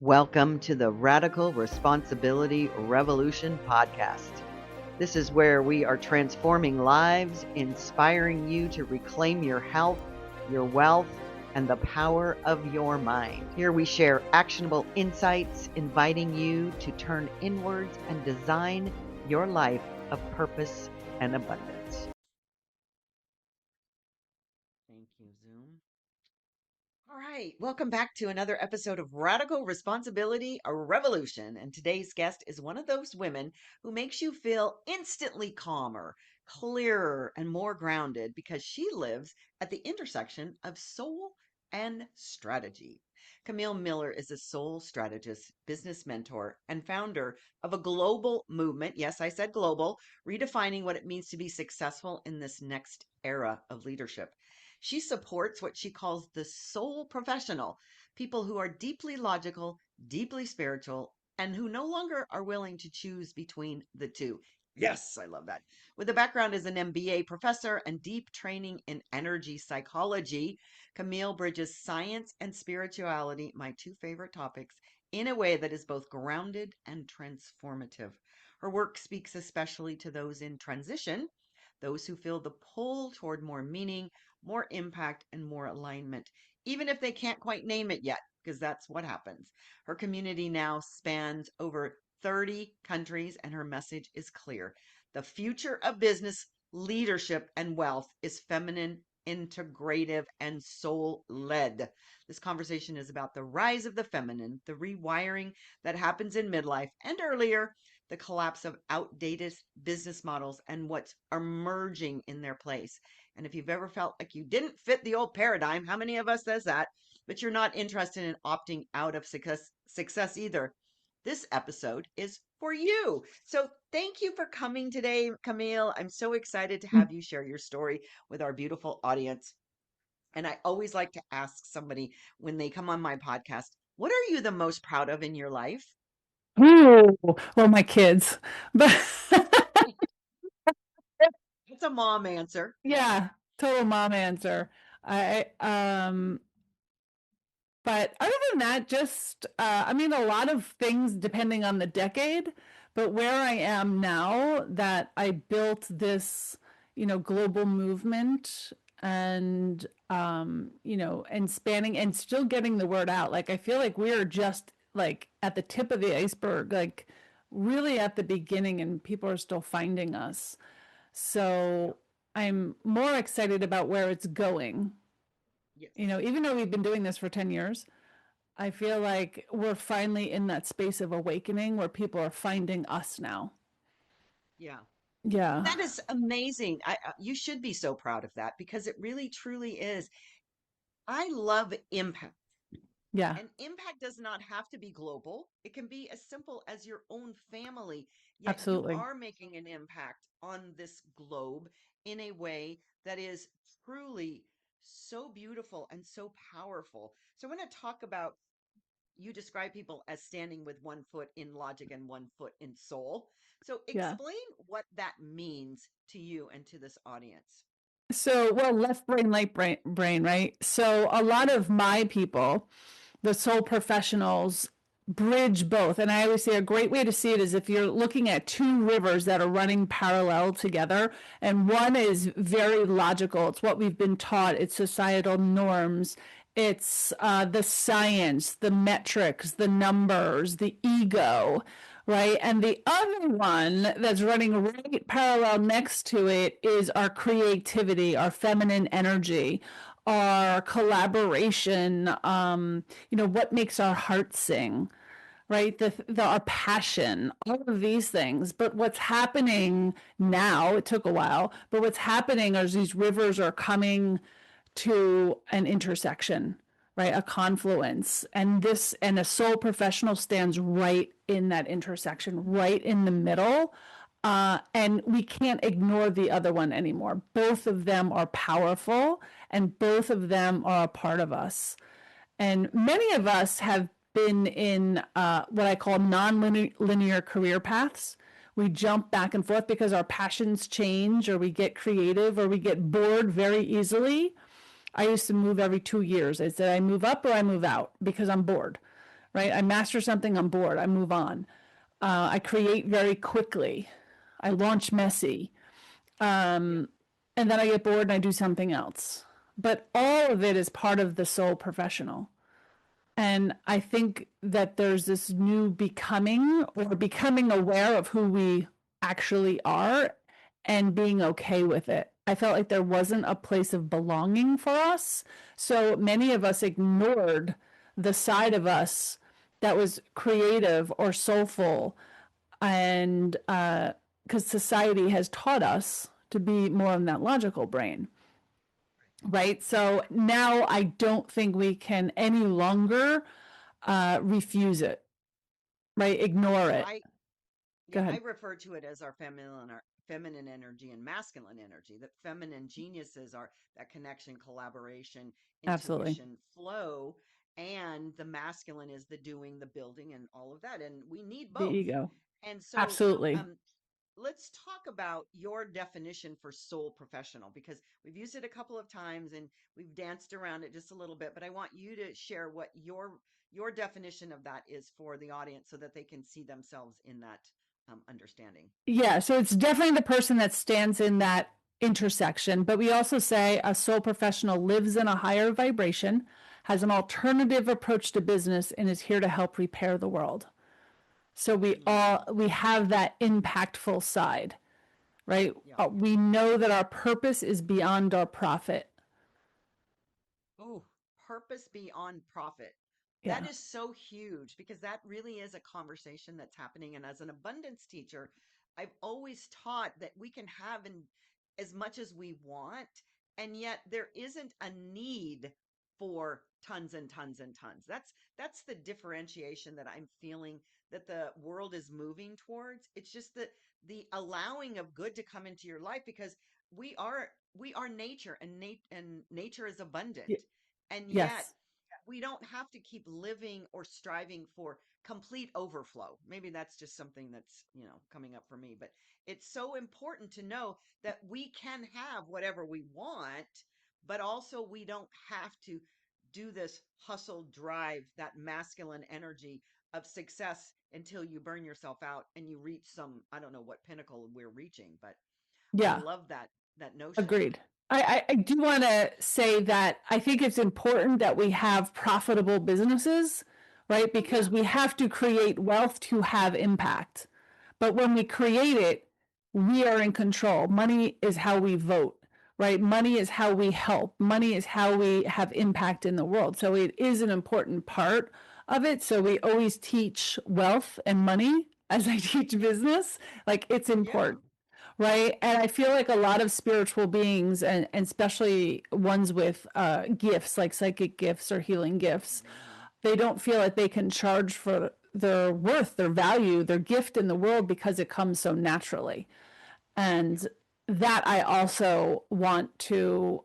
Welcome to the Radical Responsibility Revolution podcast. This is where we are transforming lives, inspiring you to reclaim your health, your wealth, and the power of your mind. Here we share actionable insights, inviting you to turn inwards and design your life of purpose and abundance. Thank you, Zoom. All right, welcome back to another episode of Radical Responsibility, a Revolution. And today's guest is one of those women who makes you feel instantly calmer, clearer, and more grounded because she lives at the intersection of soul and strategy. Camille Miller is a soul strategist, business mentor, and founder of a global movement. Yes, I said global, redefining what it means to be successful in this next era of leadership. She supports what she calls the soul professional, people who are deeply logical, deeply spiritual, and who no longer are willing to choose between the two. Yes, I love that. With a background as an MBA professor and deep training in energy psychology, Camille bridges science and spirituality, my two favorite topics, in a way that is both grounded and transformative. Her work speaks especially to those in transition, those who feel the pull toward more meaning, more impact, and more alignment, even if they can't quite name it yet, because that's what happens. Her community now spans over 30 countries, and her message is clear. The future of business, leadership, and wealth is feminine, integrative, and soul led. This conversation is about the rise of the feminine, the rewiring that happens in midlife and earlier, the collapse of outdated business models, and what's emerging in their place. And if you've ever felt like you didn't fit the old paradigm, how many of us says that? But you're not interested in opting out of success either. This episode is for you. So thank you for coming today, Camille. I'm so excited to have you share your story with our beautiful audience. And I always like to ask somebody when they come on my podcast, what are you the most proud of in your life? Ooh, well, my kids, but It's a mom answer. yeah, total mom answer. I but other than that, just I mean, a lot of things depending on the decade. But where I am now, that I built this, global movement, and and spanning and still getting the word out. Like I feel like we're just like at the tip of the iceberg, like really at the beginning, and people are still finding us. So I'm more excited about where it's going. Yes. Even though we've been doing this for 10 years, I feel like we're finally in that space of awakening where people are finding us now. Yeah. Yeah. That is amazing. You should be so proud of that because it really truly is. I love impact. Yeah, And impact does not have to be global. It can be as simple as your own family. Yet you absolutely. are making an impact on this globe in a way that is truly so beautiful and so powerful. So I want to talk about, you describe people as standing with one foot in logic and one foot in soul. So Yeah. explain what that means to you and to this audience. So, well, left brain, right brain, right? So, a lot of my people, the soul professionals, bridge both. And I always say a great way to see it is if you're looking at two rivers that are running parallel together, and one is very logical. It's what we've been taught, it's societal norms, it's the science, the metrics, the numbers, the ego, right? And the other one that's running right parallel next to it is our creativity, our feminine energy, our collaboration, what makes our heart sing, right? Our passion, all of these things. But what's happening now, it took a while, but what's happening is these rivers are coming to an intersection, right? A confluence. And a soul professional stands right in that intersection, right in the middle. And we can't ignore the other one anymore. Both of them are powerful, and both of them are a part of us. And many of us have been in what I call non-linear career paths. We jump back and forth because our passions change, or we get creative, or we get bored very easily. I used to move every 2 years. I said I move up or I move out because I'm bored, right? I master something, I'm bored, I move on. I create very quickly. I launch messy. Yeah. And then I get bored and I do something else. But all of it is part of the soul professional. And I think that there's this new becoming or becoming aware of who we actually are and being okay with it. I felt like there wasn't a place of belonging for us. So many of us ignored the side of us that was creative or soulful. And because society has taught us to be more in that logical brain. Right. So now I don't think we can any longer refuse it, right? Ignore So it. I Go Yeah, I ahead. refer to it as our feminine energy and masculine energy. That feminine geniuses are that connection, collaboration, Absolutely. intuition, flow, and the masculine is the doing, the building, and all of that. And we need The both. ego. And so, Absolutely. um, let's talk about your definition for soul professional because we've used it a couple of times and we've danced around it just a little bit, but I want you to share what your definition of that is for the audience so that they can see themselves in that understanding. Yeah. So it's definitely the person that stands in that intersection. But we also say a soul professional lives in a higher vibration, has an alternative approach to business, and is here to help repair the world. So Mm, we have that impactful side, right? yeah. We know that our purpose is beyond our profit. Oh, purpose beyond profit. That Yeah. is so huge because that really is a conversation that's happening. And as an abundance teacher, I've always taught that we can have as much as we want, and yet there isn't a need for tons and tons and tons. That's the differentiation that I'm feeling that the world is moving towards. It's just the allowing of good to come into your life because we are nature and nature is abundant. Y- And yet yes. we don't have to keep living or striving for complete overflow. Maybe that's just something that's, coming up for me, but it's so important to know that we can have whatever we want, but also we don't have to do this hustle drive, that masculine energy of success until you burn yourself out and you reach some, I don't know what pinnacle we're reaching, but I Yeah. love that notion. Agreed. I do want to say that I think it's important that we have profitable businesses, right? Oh Because yeah. we have to create wealth to have impact. But when we create it, we are in control. Money is how we vote, right? Money is how we help. Money is how we have impact in the world. So it is an important part of it. So we always teach wealth and money as I teach Yeah. business. Like it's Yeah. important, right? And I feel like a lot of spiritual beings, and especially ones with gifts like psychic gifts or healing gifts, Hmm. they don't feel like they can charge for their worth, their value, their gift in the world because it comes so naturally. Yeah. And that I also want to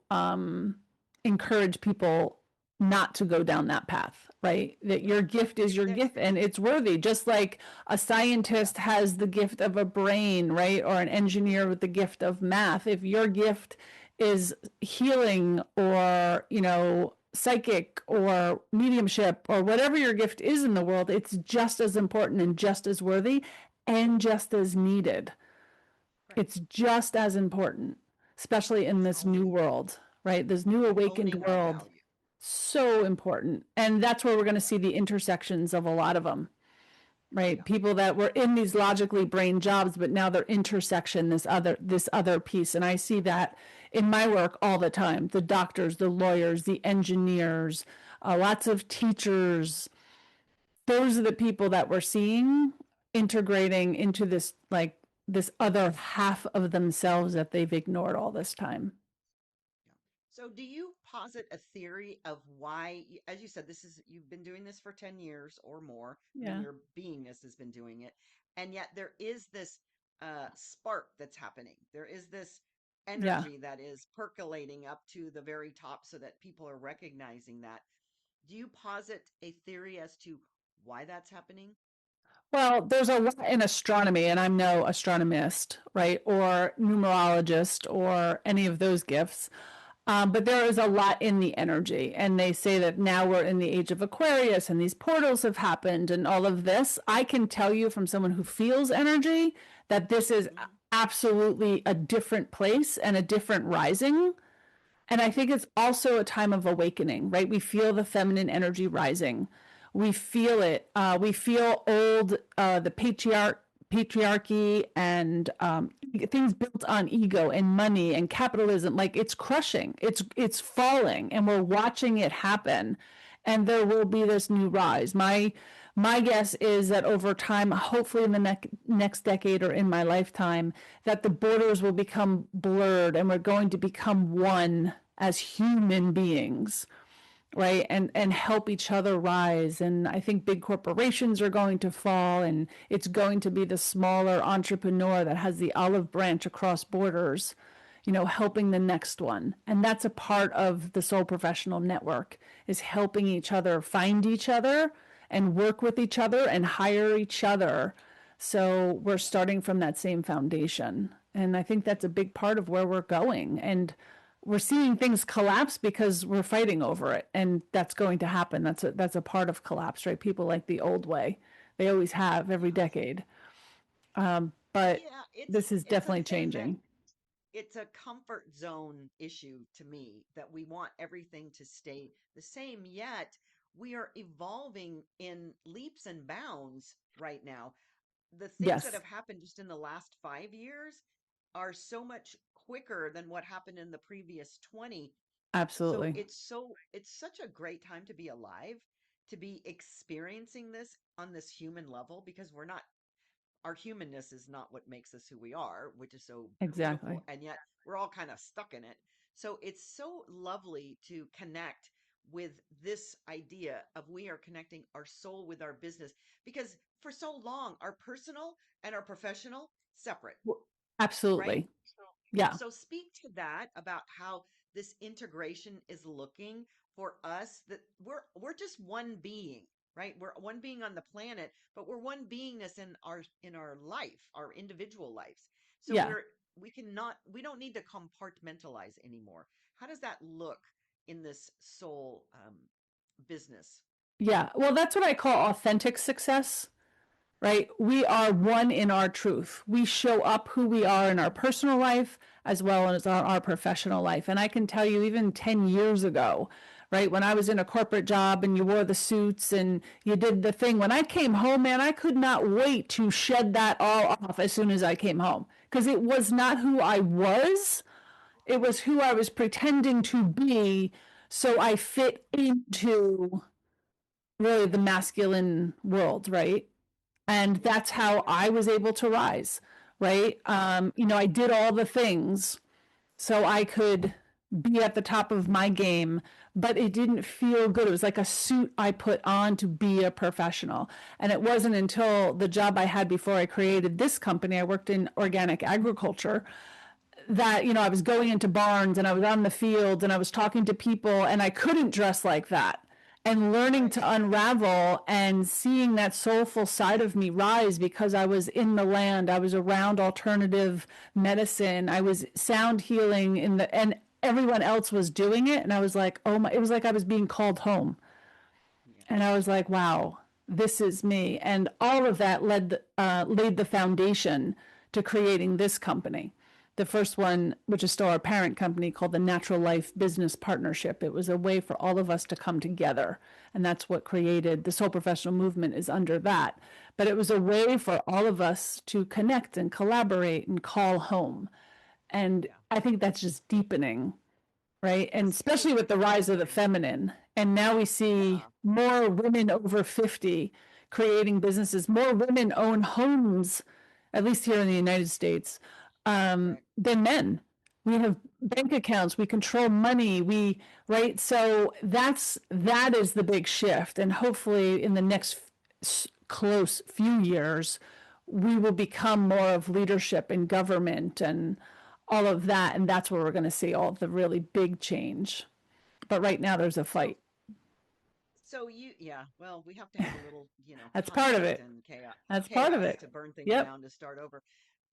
encourage people not to go down that path, right? That Yeah. your gift is your There, gift and it's worthy. Just like a yeah. scientist has the gift of a brain, right? Or an engineer with the gift of math. If your gift is healing or, psychic or mediumship or whatever your gift is in the world, it's just as important and just as worthy and just as needed. Right. It's just as important, especially in It's this new owning world, right? This new awakened owning our world. value. So important. And that's where we're going to Yeah. see the intersections of a lot of them, right? Yeah. People that were in these logically brain jobs, but now they're intersection, this other piece. And I see that in my work all the time. The doctors, the lawyers, the engineers, lots of teachers. Those are the people that we're seeing integrating into this other half of themselves that they've ignored all this time. Yeah. So do you posit a theory of why, as you said, you've been doing this for 10 years or more. I mean, Yeah. your beingness has been doing it. And yet there is this spark that's happening. There is this Yeah. energy that is percolating up to the very top so that people are recognizing that. Do you posit a theory as to why that's happening? Well, there's a lot in astronomy, and I'm no astronomist, right? Or numerologist or any of those gifts. But there is a lot in the energy. And they say that now we're in the age of Aquarius and these portals have happened and all of this. I can tell you from someone who feels energy that this is Mhm. absolutely a different place and a different rising. And I think it's also a time of awakening, right? We feel the feminine energy rising. We feel it. We feel old, the patriarchy and things built on ego and money and capitalism. Like it's crushing. It's falling, and we're watching it happen. And there will be this new rise. My guess is that over time, hopefully in the next decade or in my lifetime, that the borders will become blurred and we're going to become one as human beings, right? And help each other rise. And I think big corporations are going to fall, and it's going to be the smaller entrepreneur that has the olive branch across borders, helping the next one. And that's a part of the Soul Professional Network, is helping each other find each other and work with each other and hire each other. So we're starting from that same foundation. And I think that's a big part of where we're going. And we're seeing things collapse because we're fighting over it. And that's going to happen. That's a part of collapse, right? People like the old way. They always have every Yeah. decade. But Yeah, this is it's a definitely thing that changing. it's a comfort zone issue to me that we want everything to stay the same, yet we are evolving in leaps and bounds right now. The things that Yes, have happened just in the last 5 years are so much quicker than what happened in the previous 20. So absolutely. it's such a great time to be alive, to be experiencing this on this human level, because we're not our humanness is not what makes us who we are, which is so beautiful. Exactly. And yet we're all kind of stuck in it. So it's so lovely to connect with this idea of we are connecting our soul with our business, because for so long, our personal and our professional separate, right? Absolutely. Yeah. So speak to that about how this integration is looking for us, that we're just one being, right? We're one being on the planet, but we're one beingness in our life, our individual lives. So Yeah. we don't need to compartmentalize anymore. How does that look in this soul business? Yeah. Well, that's what I call authentic success, right? We are one in our truth. We show up who we are in our personal life as well as our professional life. And I can tell you, even 10 years ago, right, when I was in a corporate job and you wore the suits and you did the thing, when I came home, man, I could not wait to shed that all off as soon as I came home because it was not who I was. It was who I was pretending to be. So I fit into really the masculine world, right? And Yeah, that's how yeah, I was able to rise, right? I did all the things so I could be at the top of my game, but it didn't feel good. It was like a suit I put on to be a professional. And it wasn't until the job I had before I created this company, I worked in organic agriculture, that I was going into barns and I was on the fields and I was talking to people and I couldn't dress like that, and learning right. to unravel and seeing that soulful side of me rise because I was in the land, I was around alternative medicine, I was sound healing in the and everyone else was doing it, and I was like, oh my, it was like I was being called home, Yeah, and I was like, wow, this is me. And all of that laid the foundation to creating this company. The first one, which is still our parent company, called the Natural Life Business Partnership. It was a way for all of us to come together. And that's what created the Soul Professional Movement, is under that. But it was a way for all of us to connect and collaborate and call home. And yeah. I think that's just deepening, right? And So especially with the I rise of the agree. feminine. And now we see Yeah, more women over 50 creating businesses, more women own homes, at least here in the United States, correct. than men. We have bank accounts, we control money, right? So that is the big shift. And hopefully in the next close few years, we will become more of leadership in government and all of that. And that's where we're going to see all the really big change. But right now, there's a So fight. yeah, well, we have to have a little, That's part of conflict it. and That's part of chaos it. to burn things Yep. down to start over.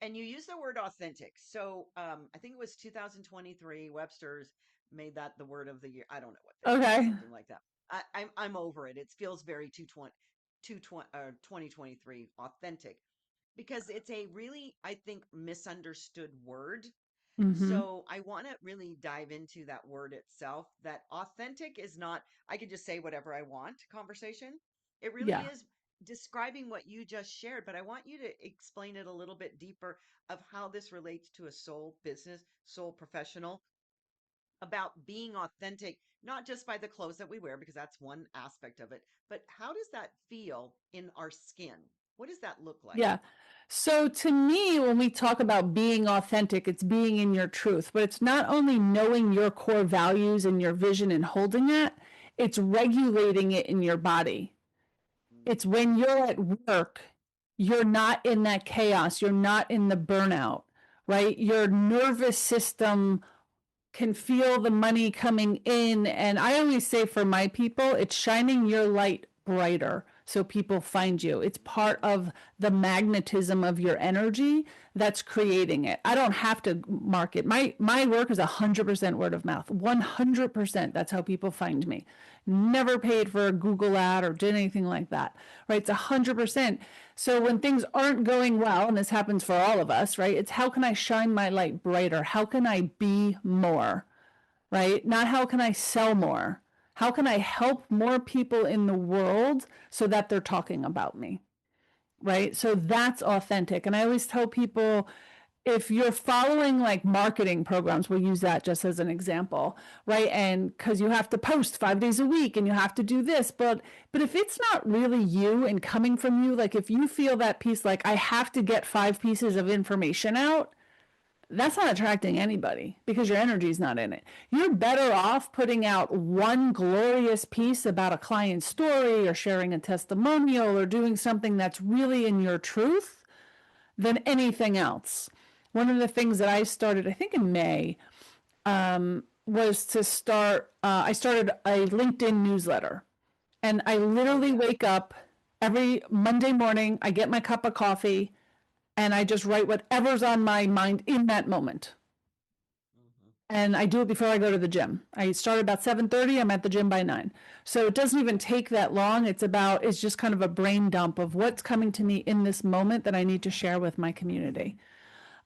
And you use the word authentic. So I think it was 2023, Webster's. made that the word of the year. I don't know what they did, Okay. something like that. I'm over it. It feels very 2023 authentic because it's a really, I think, misunderstood word. Mm-hmm. So I want to really dive into that word itself. That authentic is not, I can just say whatever I want conversation. It really Yeah. is describing what you just shared, but I want you to explain it a little bit deeper of how this relates to a soul business, soul professional, about being authentic, not just by the clothes that we wear, because that's one aspect of it, but how does that feel in our skin? What does that look like? Yeah. So to me, when we talk about being authentic, it's being in your truth, but it's not only knowing your core values and your vision and holding it, it's regulating it in your body. Mm, It's when you're at work, you're not in that chaos, you're not in the burnout, right? Your nervous system can feel the money coming in. And I always say for my people, it's shining your light brighter so people find you. It's part mm, of the magnetism of your energy that's creating it. I don't have to market. My work is 100% word of mouth. 100%. That's how people find me. Never paid for a Google ad or did anything like that. Right? It's 100%. So when things aren't going well, and this happens for all of us, right? It's how can I shine my light brighter? How can I be more? Right? Not how can I sell more? How can I help more people in the world so that they're talking about me? Right? So that's authentic. And I always tell people if you're following like marketing programs, we'll use that just as an example, right? And because you have to post 5 days a week and you have to do this, but if it's not really you and coming from you, like if you feel that piece, like I have to get 5 pieces of information out, that's not attracting anybody because your energy is not in it. You're better off putting out one glorious piece about a client's story or sharing a testimonial or doing something that's really in your truth than anything else. One of the things that I started, I think in May, was to start, I started a LinkedIn newsletter. And I oh literally yeah. wake up every Monday morning, I get my cup of coffee, and I just write whatever's on my mind in that moment. Hmm. And I do it before I go to the gym. I start about 7:30, I'm at the gym by 9. So it doesn't even take that long. It's just kind of a brain dump of what's coming to me in this moment that I need to share with my community.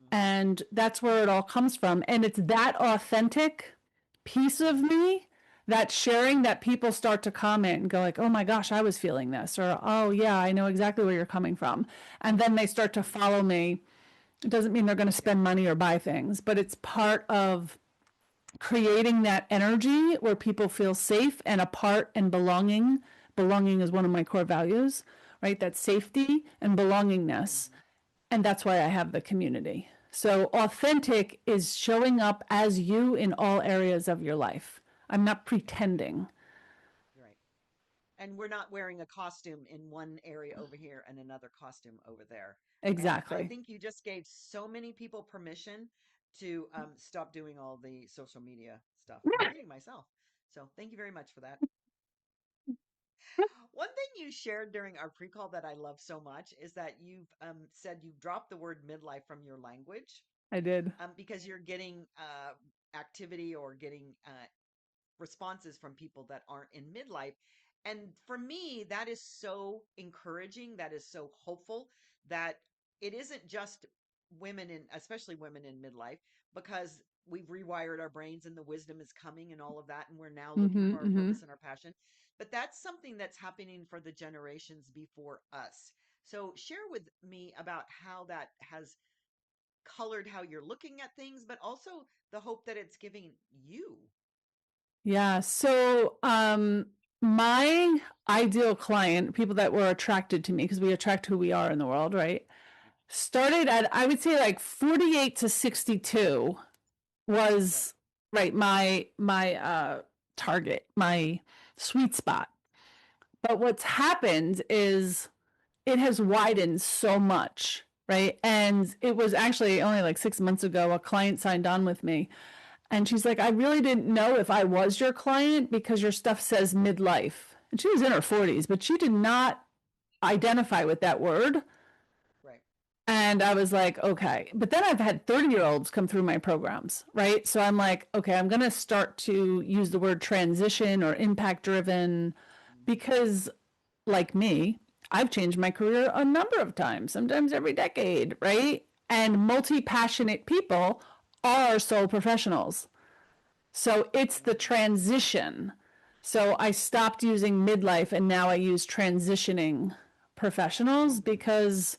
Hmm. And that's where it all comes from. And it's that authentic piece of Hmm. me that sharing that people start to comment and go like, oh my gosh, I was feeling this, or oh yeah, I know exactly where you're coming from. And then they start to follow me. It doesn't mean they're going to Yeah. spend money or buy things, but it's part of creating that energy where people feel safe and a part and belonging. Belonging is one of my core values, right? That safety and belongingness. Hmm. And that's why I have the community. So authentic is showing up as you in all areas of your life. I'm not pretending. Right. And we're not wearing a costume in one area over here and another costume over there. And I Exactly. think you just gave so many people permission to stop doing all the social media stuff, including myself. So thank you very much for that. One thing you shared during our pre-call that I love so much is that you've said you've dropped the word midlife from your language I did. because you're getting activity or getting responses from people that aren't in midlife. And for me, that is so encouraging. That is so hopeful that it isn't just women in, especially women in midlife, because we've rewired our brains and the wisdom is coming and all of that. And we're now looking Mm-hmm, for our mm-hmm. purpose and our passion. But that's something that's happening for the generations before us. So share with me about how that has colored how you're looking at things, but also the hope that it's giving you. Yeah. So, my ideal client, people that were attracted to me, because we attract who we are in the world, right? Started at, I would say like 48 to 62 Right. was right my target, my sweet spot. But what's happened is it has widened so much, right? And it was actually only like 6 months ago, a client signed on with me. And she's like, I really didn't know if I was your client because your stuff says midlife. And she was in her 40s, but she did not identify with that word. Right. And I was like, okay. But then I've had 30-year-olds come through my programs, right? So I'm like, okay, I'm going to start to use the word transition or impact driven Mhm. because, like me, I've changed my career a number of times, sometimes every decade, right? And multi passionate people are sole professionals. So it's the Mhm. transition. So I stopped using midlife and now I use transitioning professionals Mhm. because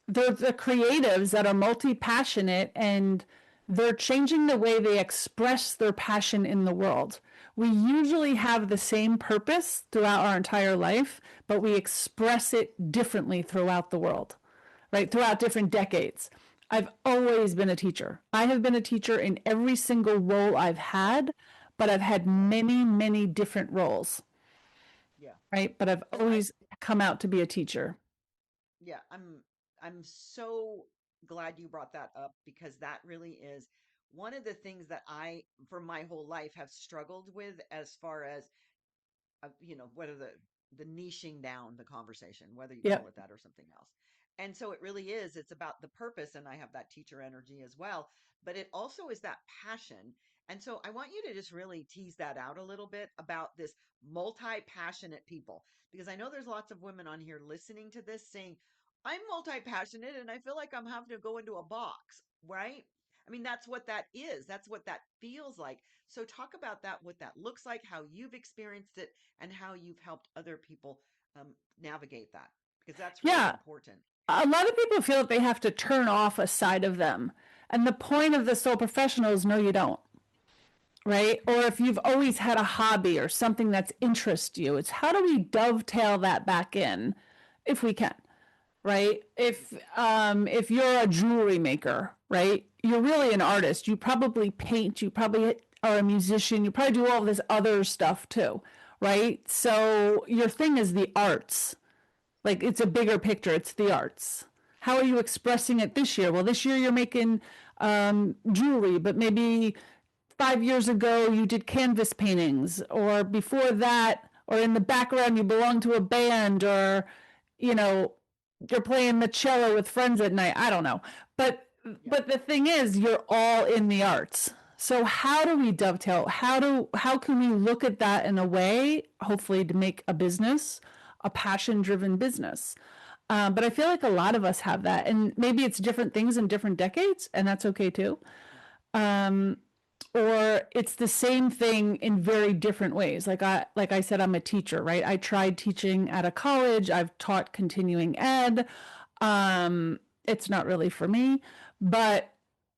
they're the creatives that are multi-passionate and they're changing the way they express their passion in the world. We usually have the same purpose throughout our entire life, but we express it differently throughout the world, right? Throughout different decades. I've always been a teacher. I have been a teacher in every single role I've Yeah. had, but I've had Yeah. many, many different roles, Yeah. right? But I've Well, always come out to be a teacher. yeah, I'm so glad you brought that up because that really is one of the things that I, for my whole life, have struggled with as far as whether the niching down the conversation, whether you call Yep. it that or something else. And so it really is, it's about the purpose, and I have that teacher energy as well, but it also is that passion. And so I want you to just really tease that out a little bit about this multi-passionate people, because I know there's lots of women on here listening to this saying, I'm multi-passionate and I feel like I'm having to go into a box, right? I mean, that's what that is. That's what that feels like. So talk about that, what that looks like, how you've experienced it, and how you've helped other people navigate that, because that's really Yeah. important. A lot of people feel that they have to turn off a side of them. And the point of the sole professional is no, you don't, right? Or if you've always had a hobby or something that's interest you, it's how do we dovetail that back in if we can, right? If you're a jewelry maker, right? You're really an artist. You probably paint, you probably are a musician, you probably do all this other stuff too, right? So your thing is the arts. Like it's a bigger picture, it's the arts. How are you expressing it this year? Well, this year you're making jewelry, but maybe 5 years ago you did canvas paintings, or before that, or in the background you belong to a band, or you know, you're playing the cello with friends at night. I don't know. But Yeah. but the thing is you're all in the arts. So how do we dovetail? How can we look at that in a way, hopefully to make a business, a passion driven business? But I feel like a lot of us have that, and maybe it's different things in different decades, and that's okay too. Yeah. Or it's the same thing in very different ways. Like I said, I'm a teacher, right? I tried teaching at a college. I've taught continuing ed. It's not really for me, but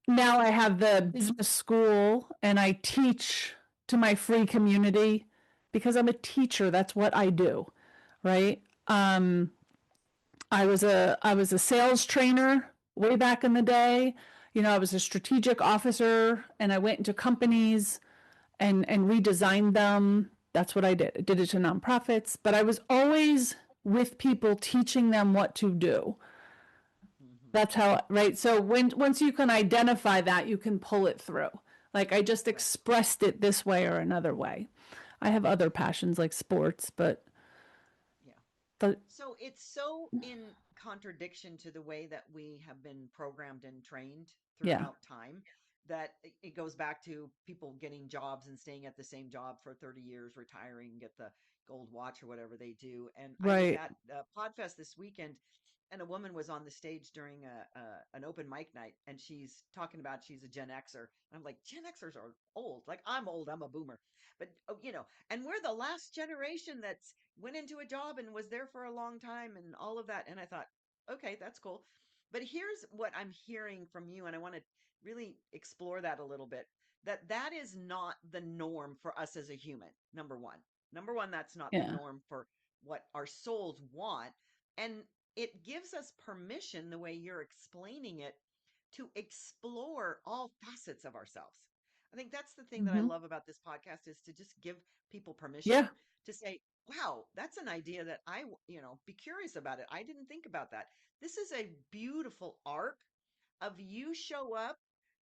now I have the business school and I teach to my free community because I'm a teacher. That's what I do, right? I was a sales trainer way back in the day. I was a strategic officer and I went into companies and redesigned them. That's what I did. I did it to nonprofits, but I was always with people teaching them what to do. Hmm. That's how, right? So once you can identify that, you can pull it through. Like I just Right. expressed it this way or another way. I have other passions like sports, but Yeah. the So it's so in contradiction to the way that we have been programmed and trained yeah, throughout time that it goes back to people getting jobs and staying at the same job for 30 years, retiring, get the gold watch or whatever they do. And I was right. at Podfest this weekend, and a woman was on the stage during an open mic night, and she's talking about she's a Gen Xer. And I'm like, Gen Xers are old. Like I'm old, I'm a boomer. But and we're the last generation that's went into a job and was there for a long time and all of that. And I thought, okay, that's cool. But here's what I'm hearing from you, and I want to really explore that a little bit. That is not the norm for us as a human. Number one. Number one, that's not the Yeah. norm for what our souls want. And it gives us permission, the way you're explaining it, to explore all facets of ourselves. I think that's the thing that I Hmm. love about this podcast, is to just give people permission Yeah. to say, wow, that's an idea that be curious about it. I didn't think about that. This is a beautiful arc of you show up.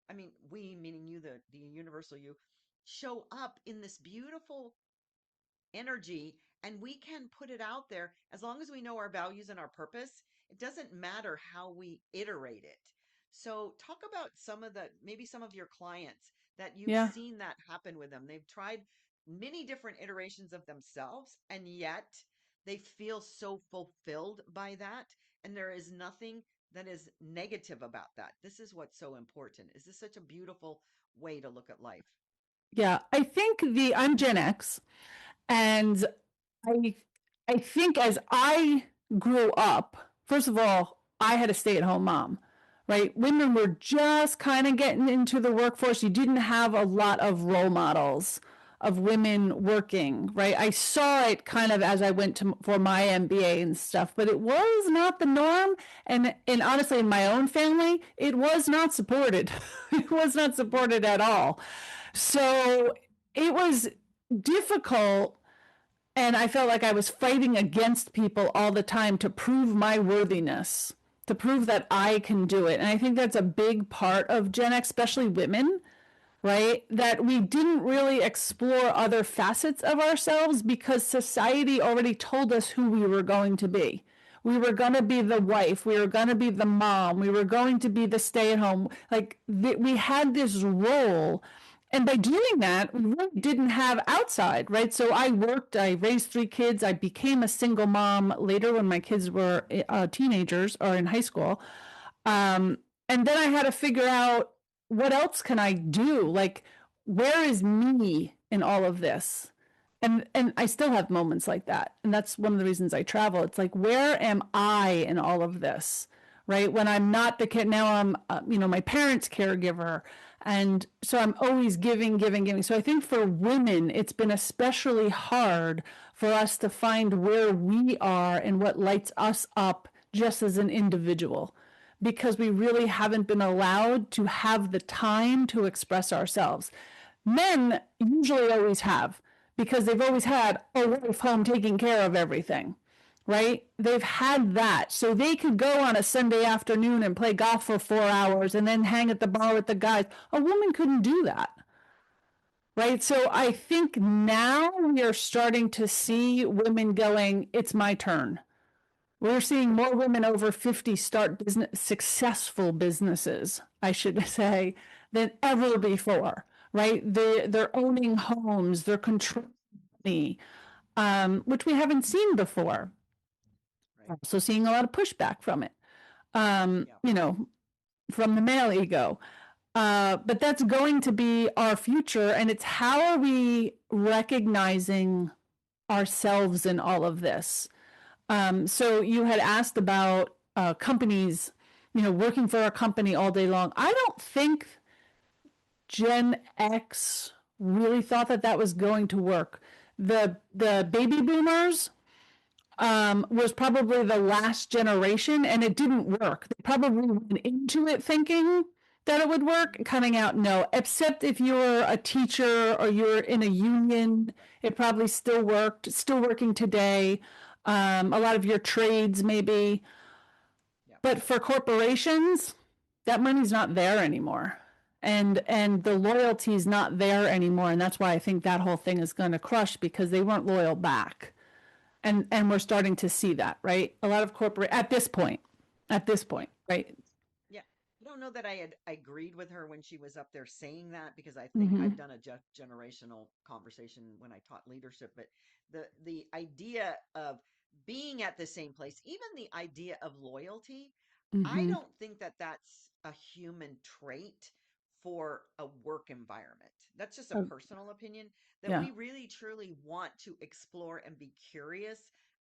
I mean, we, meaning you, the universal you, show up in this beautiful energy, and we can put it out there as long as we know our values and our purpose. It doesn't matter how we iterate it. So talk about maybe some of your clients that you've Yeah. seen that happen with them. They've tried many different iterations of themselves, and yet they feel so fulfilled by that. And there is nothing that is negative about that. This is what's so important. Is this such a beautiful way to look at life? Yeah. I think I'm Gen X, and I I think as I grew up, first of all, I had a stay-at-home mom, right? Women were just kind of getting into the workforce. You didn't have a lot of role models of women working, right? I saw it kind of as I went to for my MBA and stuff, but it was not the norm. And honestly, in my own family, it was not supported. It was not Hmm. supported at all. So it was difficult, and I felt like I was fighting against people all the time to prove my worthiness, to prove that I can do it. And I think that's a big part of Gen X, especially women, right? That we didn't really explore other facets of ourselves because society already told us who we were going to be. We were going to be the wife. We were going to be the mom. We were going to be the stay at home. Like we had this role. And by doing that, we really didn't have outside, right? So I worked, I raised three kids. I became a single mom later when my kids were teenagers or in high school. Um, and then I had to figure out what else can I do? Like, where is me in all of this? And I still have moments like that. And that's one of the reasons I travel. It's like, where am I in all of this? Right? When I'm not the kid, now I'm, my parents' caregiver. And so I'm always giving, giving, giving. So I think for women, it's been especially hard for us to find where we are and what lights us up just as an individual, because we really haven't been allowed to have the time to express ourselves. Men usually always have, because they've always had a wife home taking care of everything, right? They've had that. So they could go on a Sunday afternoon and play golf for 4 hours and then hang at the bar with the guys. A woman couldn't do that, right? So I think now we are starting to see women going, it's my turn. We're seeing more women over 50 start successful businesses, I should say, than ever before, right? They're owning homes, they're controlling money, which we haven't seen before. Right. So seeing a lot of pushback from it, Yeah. from the male ego. But that's going to be our future. And it's how are we recognizing ourselves in all of this? So you had asked about companies, working for a company all day long. I don't think Gen X really thought that that was going to work. The baby boomers was probably the last generation, and it didn't work. They probably went into it thinking that it would work, Mhm. coming out no. Except if you were a teacher or you're in a union, it probably still worked. Still working today. A lot of your trades maybe, Yeah. but for corporations, that money's not there anymore. And the loyalty is not there anymore, and that's why I think that whole thing is going to crush, because they weren't loyal back. And we're starting to see that, right? A lot of corporate at this Yeah. point, right? Yeah. I don't know that I had agreed with her when she was up there saying that, because I think Mm-hmm. I've done a generational conversation when I taught leadership, but the idea of being at the same place, even the idea of loyalty, I Mm-hmm. don't think that that's a human trait for a work environment. That's just a personal opinion, that Yeah, we really truly want to explore and be curious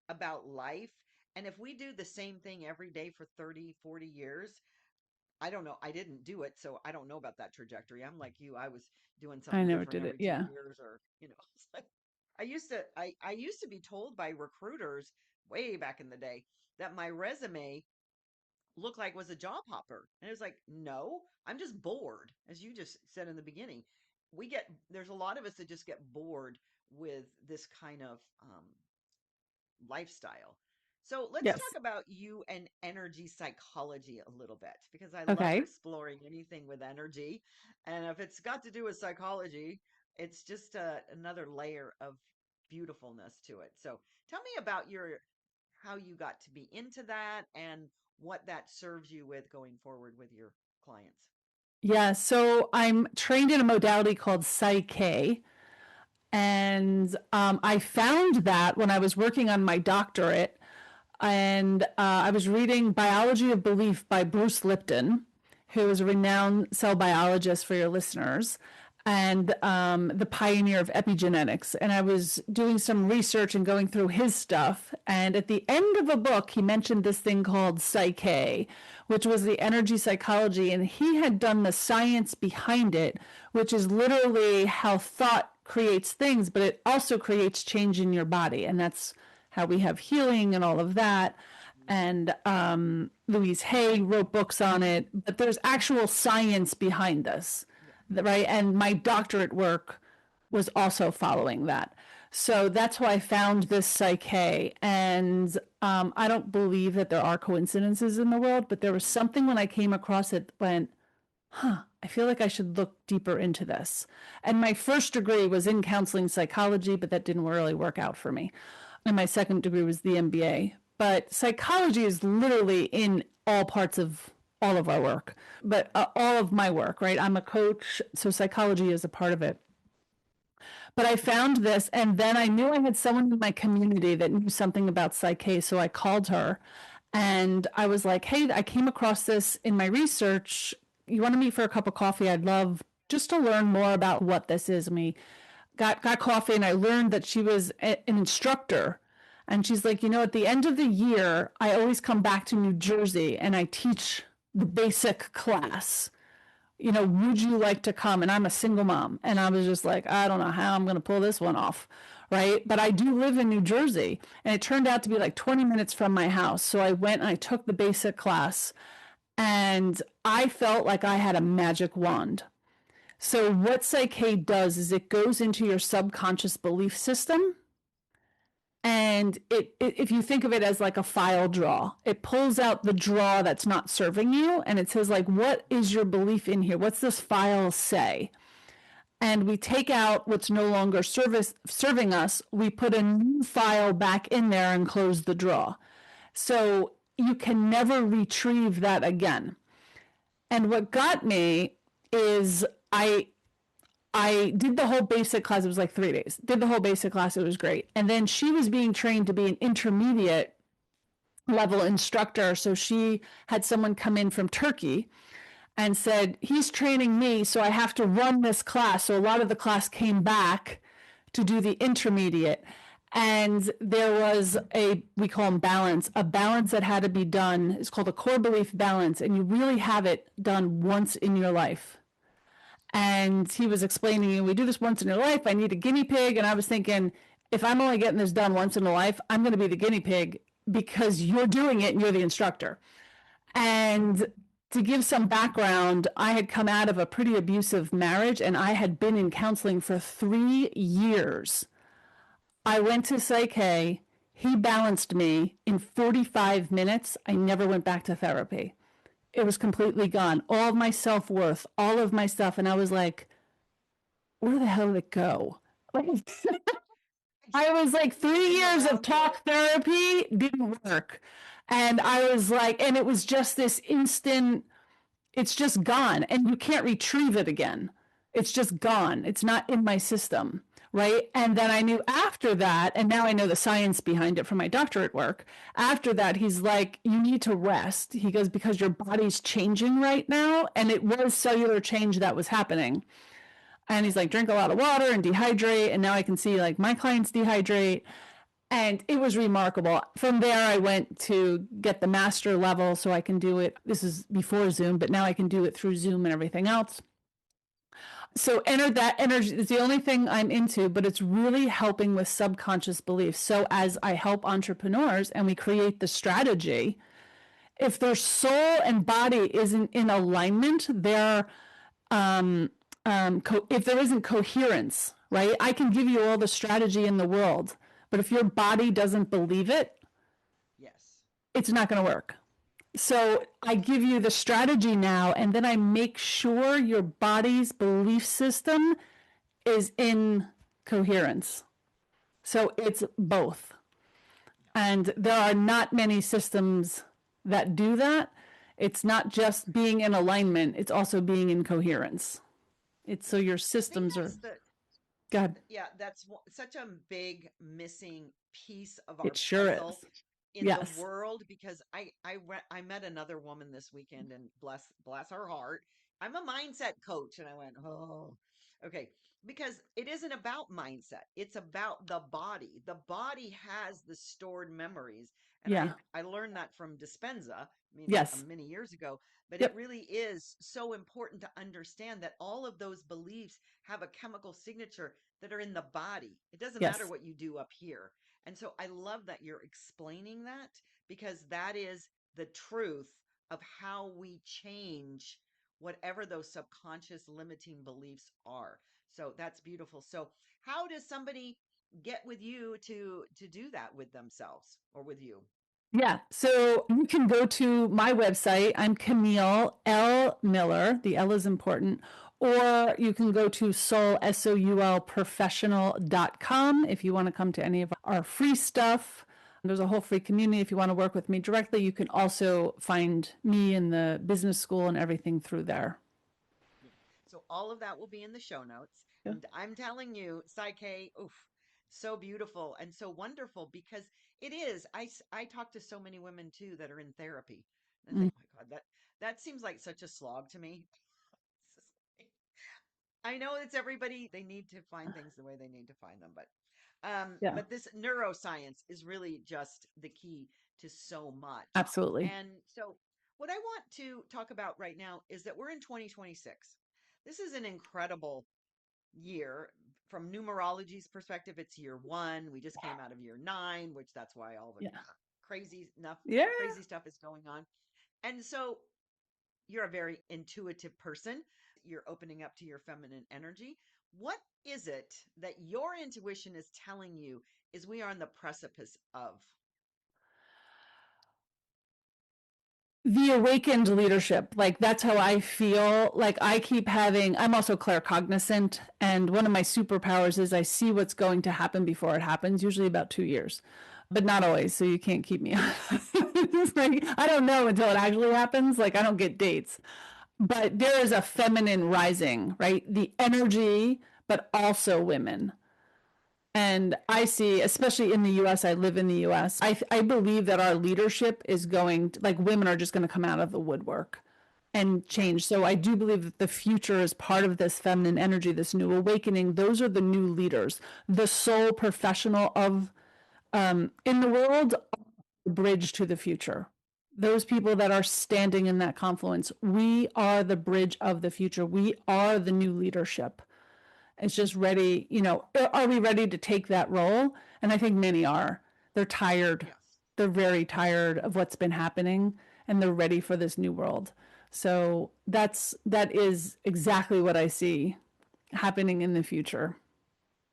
about life. And if we do the same thing every day for 30, 40 years, I don't know. I didn't do it, so I don't know about that trajectory. I'm like you. I was doing I something never different did it. every two Yeah, years, or it's like I used to be told by recruiters way back in the day that my resume looked like was a job hopper. And it was like, no, I'm just bored, as you just said in the beginning. There's a lot of us that just get bored with this kind of lifestyle. So let's yes. talk about you and energy psychology a little bit, because I love Okay. exploring anything with energy. And if it's got to do with psychology, it's just another layer of beautifulness to it. So tell me about your how you got to be into that and what that serves you with going forward with your clients. Yeah, so I'm trained in a modality called Psych, and I found that when I was working on my doctorate, and I was reading Biology of Belief by Bruce Lipton, who is a renowned cell biologist for your listeners, and the pioneer of epigenetics. And I was doing some research and going through his stuff. And at the end of a book, he mentioned this thing called Psyche, which was the energy psychology. And he had done the science behind it, which is literally how thought creates things, but it also creates change in your body. And that's how we have healing and all of that. And Louise Hay wrote books on it, but there's actual science behind this, Yeah. right? And my doctorate work was also following that. So that's how I found this psyche. And I don't believe that there are coincidences in the world, but there was something when I came across it went, I feel like I should look deeper into this. And my first degree was in counseling psychology, but that didn't really work out for me. And my second degree was the MBA. But psychology is literally in all parts of all of our work, but all of my work, right? I'm a coach, so psychology is a part of it. But I found this, and then I knew I had someone in my community that knew something about Psyche, so I called her, and I was like, "Hey, I came across this in my research. You want to meet for a cup of coffee? I'd love just to learn more about what this is." And we got coffee, and I learned that she was an instructor. And she's like, at the end of the year, I always come back to New Jersey and I teach the basic class. Would you like to come? And I'm a single mom. And I was just like, I don't know how I'm going to pull this one off. Right. But I do live in New Jersey. And it turned out to be like 20 minutes from my house. So I went and I took the basic class. And I felt like I had a magic wand. So what Psyche does is it goes into your subconscious belief system. And if you think of it as like a file draw, it pulls out the draw that's not serving you. And it says like, what is your belief in here? What's this file say? And we take out what's no longer serving us. We put a new file back in there and close the draw. So you can never retrieve that again. And what got me is I did the whole basic class. It was like 3 days. Did the whole basic class. It was great. And then she was being trained to be an intermediate level instructor. So she had someone come in from Turkey and said, he's training me, so I have to run this class. So a lot of the class came back to do the intermediate. And there was we call them balance, a balance that had to be done. It's called a core belief balance. And you really have it done once in your life. And he was explaining, we do this once in your life. I need a guinea pig. And I was thinking, if I'm only getting this done once in a life, I'm going to be the guinea pig because you're doing it and you're the instructor. And to give some background, I had come out of a pretty abusive marriage and I had been in counseling for 3 years. I went to Psyche. He balanced me in 45 minutes. I never went back to therapy. It was completely gone. All of my self-worth, all of my stuff. And I was like, where the hell did it go? Like, I was like 3 years of talk therapy didn't work. And I was like, and it was just this instant, it's just gone. And you can't retrieve it again. It's just gone. It's not in my system. Right. And then I knew after that, and now I know the science behind it from my doctorate work. After that, he's like, you need to rest. He goes, because your body's changing right now. And it was cellular change that was happening. And he's like, drink a lot of water and dehydrate. And now I can see like my clients dehydrate. And it was remarkable. From there, I went to get the master level so I can do it. This is before Zoom, but now I can do it through Zoom and everything else. So enter that energy is the only thing I'm into, but it's really helping with subconscious beliefs. So as I help entrepreneurs and we create the strategy, if their soul and body isn't in alignment, if there isn't coherence, right? I can give you all the strategy in the world, but if your body doesn't believe it, Yes. it's not going to work. So I give you the strategy now, and then I make sure your body's belief system is in coherence. So it's both. And there are not many systems that do that. It's not just being in alignment, it's also being in coherence. It's so your I think systems are, that's the God, yeah, that's such a big missing piece of it our sure puzzle is. in the Yes. world because I met another woman this weekend and bless her heart. I'm a mindset coach and I went, "Oh, okay." Because it isn't about mindset. It's about the body. The body has the stored memories. And Yeah. I learned that from Dispenza, Yes. many years ago, but it Yep. really is so important to understand that all of those beliefs have a chemical signature that are in the body. It doesn't matter Yes. what you do up here. And so I love that you're explaining that because that is the truth of how we change whatever those subconscious limiting beliefs are. So that's beautiful. So how does somebody get with you to do that with themselves or with you? Yeah. So you can go to my website. I'm Camille L. Miller. The L is important. Or you can go to soul professional.com if you want to come to any of our free stuff. There's a whole free community. If you want to work with me directly, you can also find me in the business school and everything through there. Yeah. So all of that will be in the show notes. Yeah. And I'm telling you, Psyche, oof, so beautiful and so wonderful because it is. I talk to so many women too that are in therapy. And I Mm, think, my God, that seems like such a slog to me. I know it's everybody, they need to find things the way they need to find them, yeah, but this neuroscience is really just the key to so much. absolutely. And so what I want to talk about right now is that we're in 2026. This is an incredible year from numerology's perspective. It's year one. We just came out of year nine, which that's why all the Yeah. Yeah. crazy stuff is going on. And so you're a very intuitive person. You're opening up to your feminine energy. What is it that your intuition is telling you is we are on the precipice of? The awakened leadership, like that's how I feel. Like I keep having, I'm also claircognizant, and one of my superpowers is I see what's going to happen before it happens, usually about 2 years, but not always. So you can't keep me. It's like I don't know until it actually happens. Like I don't get dates, but there is a feminine rising, right? The energy, but also women. And I see, especially in the US, I live in the US, I believe that our leadership is going to, like, women are just going to come out of the woodwork and Yeah. change. So I do believe that the future is part of this feminine energy, this new awakening. Those are the new leaders, the sole professional of in the world, the bridge to the future. Those people that are standing in that confluence, we are the bridge of the future. We are the new leadership. It's just ready, are we ready to take that role? And I think many are. They're tired. Yes. They're very tired of what's been happening and they're ready for this new world. So that is exactly what I see happening in the future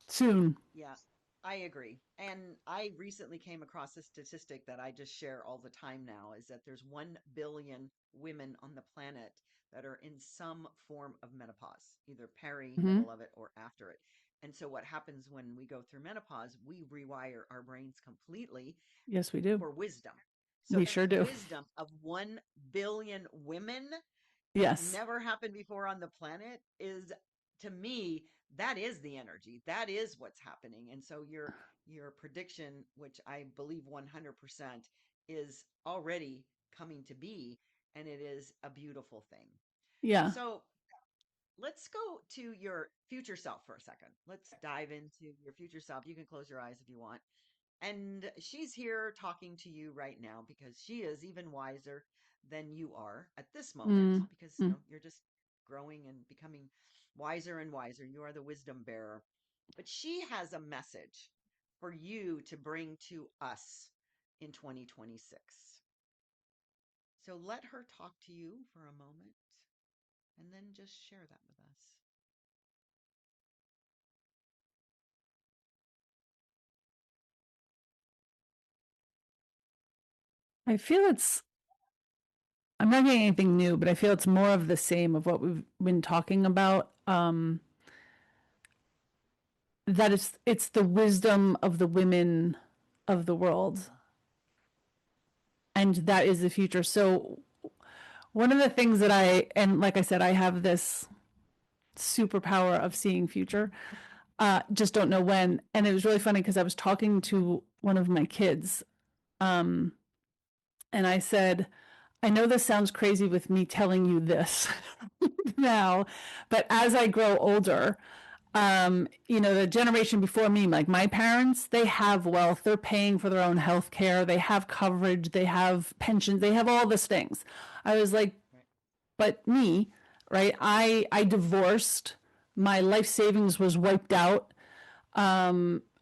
soon. Yeah, I agree. And I recently came across a statistic that I just share all the time now is that there's 1 billion women on the planet that are in some form of menopause, either peri, Mm-hmm. middle of it, or after it. And so what happens when we go through menopause, we rewire our brains completely Yes, we do. for wisdom. So We this sure do. wisdom of 1 billion women that Yes. never happened before on the planet is, to me, that is the energy. That is what's happening. And so your prediction, which I believe 100% is already coming to be, and it is a beautiful thing. Yeah. So let's go to your future self for a second. Let's dive into your future self. You can close your eyes if you want. And she's here talking to you right now because she is even wiser than you are at this moment Mm, because mm. you're just growing and becoming wiser and wiser. You are the wisdom bearer. But she has a message for you to bring to us in 2026. So let her talk to you for a moment and then just share that with us. I feel I'm not getting anything new, but I feel it's more of the same of what we've been talking about. That it's the wisdom of the women of the world. and that is the future. So one of the things that and like I said, I have this superpower of seeing future. Just don't know when. And it was really funny because I was talking to one of my kids, um, and I said, I know this sounds crazy with me telling you this now, but as I grow older, the generation before me, like my parents, they have wealth, they're paying for their own health care, they have coverage, they have pensions, they have all these things. I was like, Right. but me, right? I divorced, my life savings was wiped out.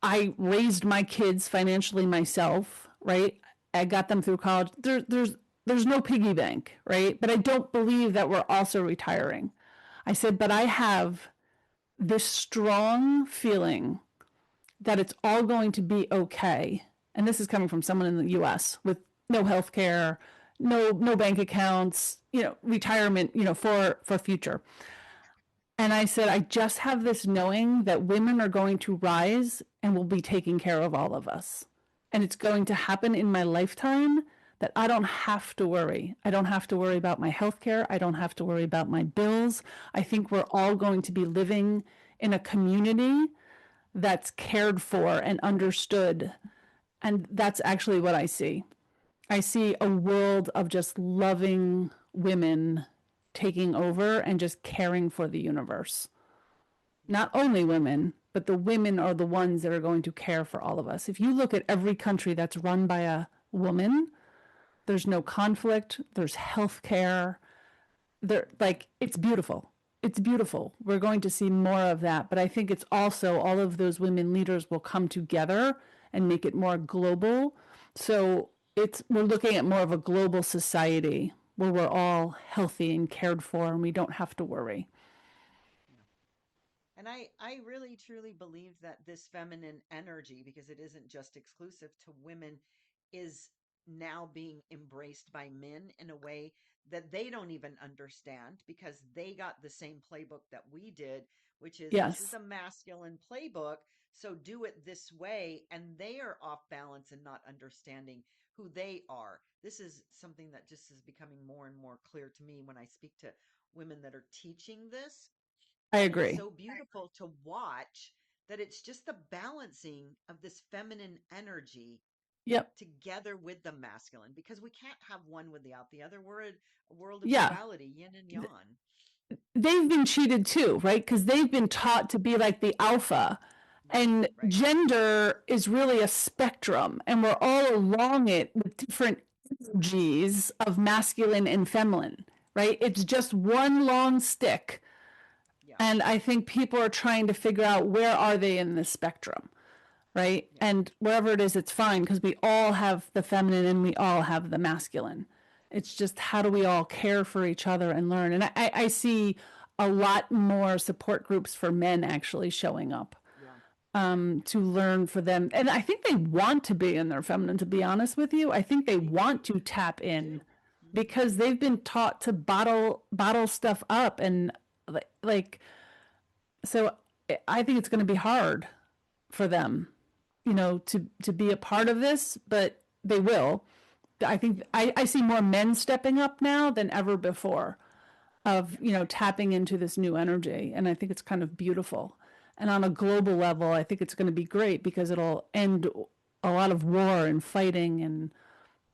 I raised my kids financially myself, right? I got them through college. There's no piggy bank, right? But I don't believe that we're also retiring. I said, but I have this strong feeling that it's all going to be okay. And this is coming from someone in the US with no health care, no bank accounts, retirement, for future. And I said, I just have this knowing that women are going to rise and will be taking care of all of us. And it's going to happen in my lifetime that I don't have to worry. I don't have to worry about my health care. I don't have to worry about my bills. I think we're all going to be living in a community that's cared for and understood. And that's actually what I see. I see a world of just loving women taking over and just caring for the universe. Yeah. Not only women, but the women are the ones that are going to care for all of us. If you look at every country that's run by a woman, there's no conflict, there's health care. It's beautiful. It's beautiful. We're going to see more of that, but I think it's also all of those women leaders will come together and make it more global. So we're looking at more of a global society where we're all healthy and cared for and we don't have to worry. Yeah. And I really truly believe that this feminine energy, because it isn't just exclusive to women, is now being embraced by men in a way that they don't even understand because they got the same playbook that we did, which is this is Yes, a masculine playbook. So do it this way. And they are off balance and not understanding who they are. This is something that just is becoming more and more clear to me when I speak to women that are teaching this, I and it's agree. so beautiful to watch that it's just the balancing of this feminine energy Yep. together with the masculine, because we can't have one without the other. We're a world of Yeah. duality, yin and yang. They've been cheated too, right? Because they've been taught to be like the alpha. Right, And right. gender is really a spectrum, and we're all along it with different energies of masculine and feminine, right? It's just one long stick. Yeah, And I think people are trying to figure out where are they in this spectrum, right? yeah, And wherever it is, it's fine because we all have the feminine and we all have the masculine. It's just how do we all care for each other and learn? And I see a lot more support groups for men actually showing up, yeah, to learn for them. And I think they want to be in their feminine, to be honest with you. I think they they want do. to tap They in do. Hmm. because they've been taught to bottle stuff up and like so I think it's going to be hard for them, to be a part of this, but they will. I think Yeah, I see more men stepping up now than ever before of, yeah, tapping into this new energy. And I think it's kind of beautiful. And on a global level, I think it's going to be great because it'll end a lot of war and fighting and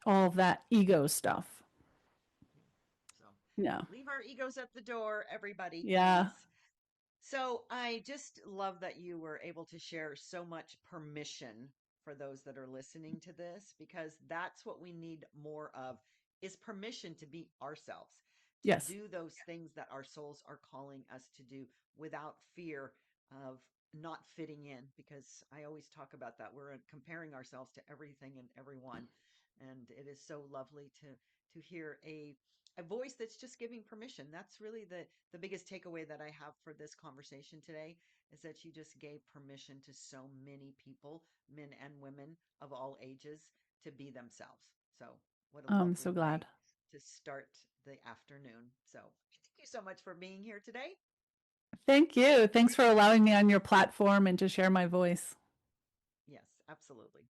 all of that ego stuff. yeah. So Yeah. leave our egos at the door, everybody, Yeah. please. So I just love that you were able to share so much permission for those that are listening to this, because that's what we need more of, is permission to be ourselves, to Yes. do those things that our souls are calling us to do without fear of not fitting in, because I always talk about that. We're comparing ourselves to everything and everyone, and it is so lovely to hear a voice that's just giving permission. That's really the biggest takeaway that I have for this conversation today, is that you just gave permission to so many people, men and women of all ages, to be themselves. So, what a I'm lovely so way glad. to start the afternoon. So, thank you so much for being here today. Thank you. Thanks for allowing me on your platform and to share my voice. Yes, absolutely.